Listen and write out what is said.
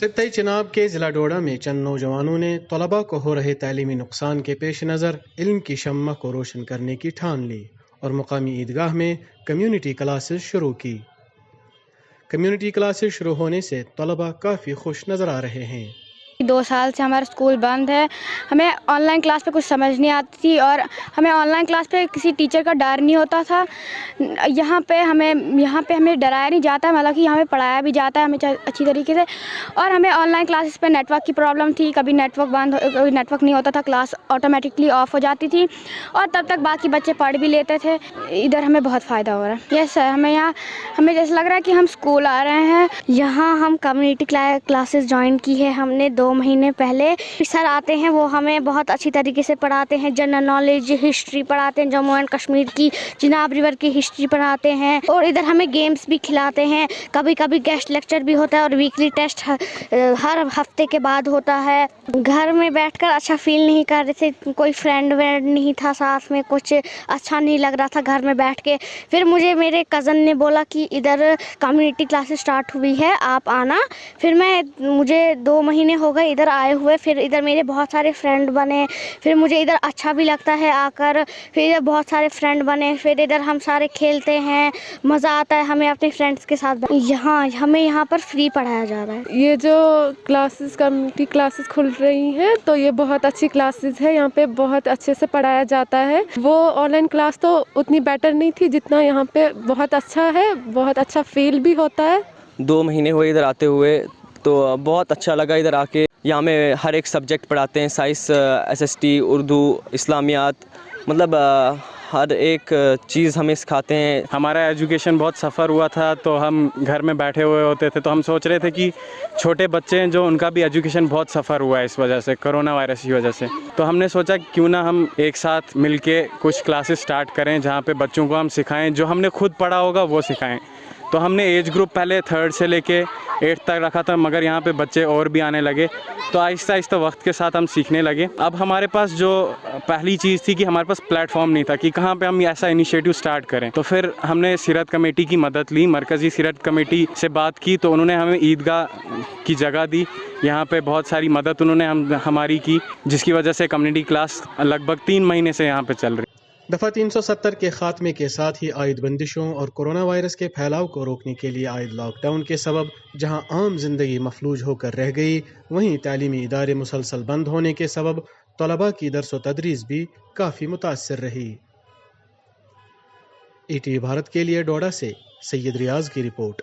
خطۂ چناب کے ضلع ڈوڈا میں چند نوجوانوں نے طلباء کو ہو رہے تعلیمی نقصان کے پیش نظر علم کی شمع کو روشن کرنے کی ٹھان لی اور مقامی عیدگاہ میں کمیونٹی کلاسز شروع کی۔ کمیونٹی کلاسز شروع ہونے سے طلباء کافی خوش نظر آ رہے ہیں۔ 2 سال سے ہمارا اسکول بند ہے، ہمیں آن لائن کلاس پہ کچھ سمجھ نہیں آتی تھی اور ہمیں آن لائن کلاس پہ کسی ٹیچر کا ڈر نہیں ہوتا تھا۔ یہاں پہ ہمیں ڈرایا نہیں جاتا ہے، مطلب کہ ہمیں پڑھایا بھی جاتا ہے ہمیں اچھی طریقے سے۔ اور ہمیں آن لائن کلاسز پہ نیٹ ورک کی پرابلم تھی، کبھی نیٹ ورک بند، کبھی نیٹ ورک نہیں ہوتا تھا، کلاس آٹومیٹکلی آف ہو جاتی تھی اور تب تک باقی بچے پڑھ بھی لیتے تھے۔ ادھر ہمیں بہت فائدہ ہو رہا ہے۔ یس سر، ہمیں جیسے لگ رہا ہے کہ ہم اسکول آ رہے ہیں۔ یہاں ہم کمیونٹی کلاسز جوائن کی ہے ہم نے 2 مہینے پہلے۔ سر آتے ہیں، وہ ہمیں بہت اچھی طریقے سے پڑھاتے ہیں، جنرل نالج، ہسٹری پڑھاتے ہیں، جموں اینڈ کشمیر کی، چناب ریور کی ہسٹری پڑھاتے ہیں اور ادھر ہمیں گیمز بھی کھلاتے ہیں۔ کبھی کبھی گیسٹ لیکچر بھی ہوتا ہے اور ویکلی ٹیسٹ ہر ہفتے کے بعد ہوتا ہے۔ گھر میں بیٹھ کر اچھا فیل نہیں کر رہے تھے، کوئی فرینڈ وینڈ نہیں تھا ساتھ میں، کچھ اچھا نہیں لگ رہا تھا گھر میں بیٹھ کے۔ پھر مجھے میرے کزن نے بولا کہ ادھر کمیونٹی کلاسز اسٹارٹ ہوئی ہے، آپ آنا۔ پھر مجھے 2 مہینے ہو گئے ادھر آئے ہوئے، پھر ادھر میرے بہت سارے فرینڈ بنے، پھر مجھے ادھر اچھا بھی لگتا ہے آ کر، پھر ادھر بہت سارے فرینڈ بنے، پھر ادھر ہم سارے کھیلتے ہیں، مزہ آتا ہے ہمیں اپنے فرینڈس کے ساتھ۔ ہمیں یہاں پر فری پڑھایا جا رہا ہے۔ یہ جو کمیونٹی کلاسز کھل رہی ہیں تو یہ بہت اچھی کلاسز ہے، یہاں پہ بہت اچھے سے پڑھایا جاتا ہے۔ وہ آن لائن کلاس تو اتنی بیٹر نہیں تھی جتنا یہاں پہ بہت اچھا ہے، بہت اچھا فیل بھی ہوتا ہے۔ 2 مہینے ہوئے ادھر آتے ہوئے تو بہت اچھا لگا ادھر آ کے۔ یہاں میں ہر ایک سبجیکٹ پڑھاتے ہیں، سائنس، SST، اردو، اسلامیات، مطلب ہر ایک چیز ہمیں سکھاتے ہیں۔ ہمارا ایجوکیشن بہت سفر ہوا تھا تو ہم گھر میں بیٹھے ہوئے ہوتے تھے، تو ہم سوچ رہے تھے کہ چھوٹے بچے ہیں جو ان کا بھی ایجوکیشن بہت سفر ہوا ہے اس وجہ سے، کرونا وائرس کی وجہ سے، تو ہم نے سوچا کیوں نہ ہم ایک ساتھ مل کے کچھ کلاسز سٹارٹ کریں جہاں پہ بچوں کو ہم سکھائیں، جو ہم نے خود پڑھا ہوگا وہ سکھائیں۔ تو ہم نے ایج گروپ پہلے 3rd سے لے کے 8th تک رکھا تھا، مگر یہاں پہ بچے اور بھی آنے لگے تو آہستہ آہستہ وقت کے ساتھ ہم سیکھنے لگے۔ اب ہمارے پاس جو پہلی چیز تھی کہ ہمارے پاس پلیٹ فارم نہیں تھا کہ کہاں پہ ہم ایسا انیشیٹو سٹارٹ کریں، تو پھر ہم نے سیرت کمیٹی کی مدد لی، مرکزی سیرت کمیٹی سے بات کی تو انہوں نے ہمیں عیدگاہ کی جگہ دی، یہاں پہ بہت ساری مدد انہوں نے ہماری کی، جس کی وجہ سے کمیونٹی کلاس لگ بھگ 3 مہینے سے یہاں پہ چل رہی۔ دفعہ 370 کے خاتمے کے ساتھ ہی عائد بندشوں اور کورونا وائرس کے پھیلاؤ کو روکنے کے لیے عائد لاک ڈاؤن کے سبب جہاں عام زندگی مفلوج ہو کر رہ گئی، وہیں تعلیمی ادارے مسلسل بند ہونے کے سبب طلباء کی درس و تدریس بھی کافی متاثر رہی۔ ETV بھارت کے لیے ڈوڈا سے سید ریاض کی رپورٹ۔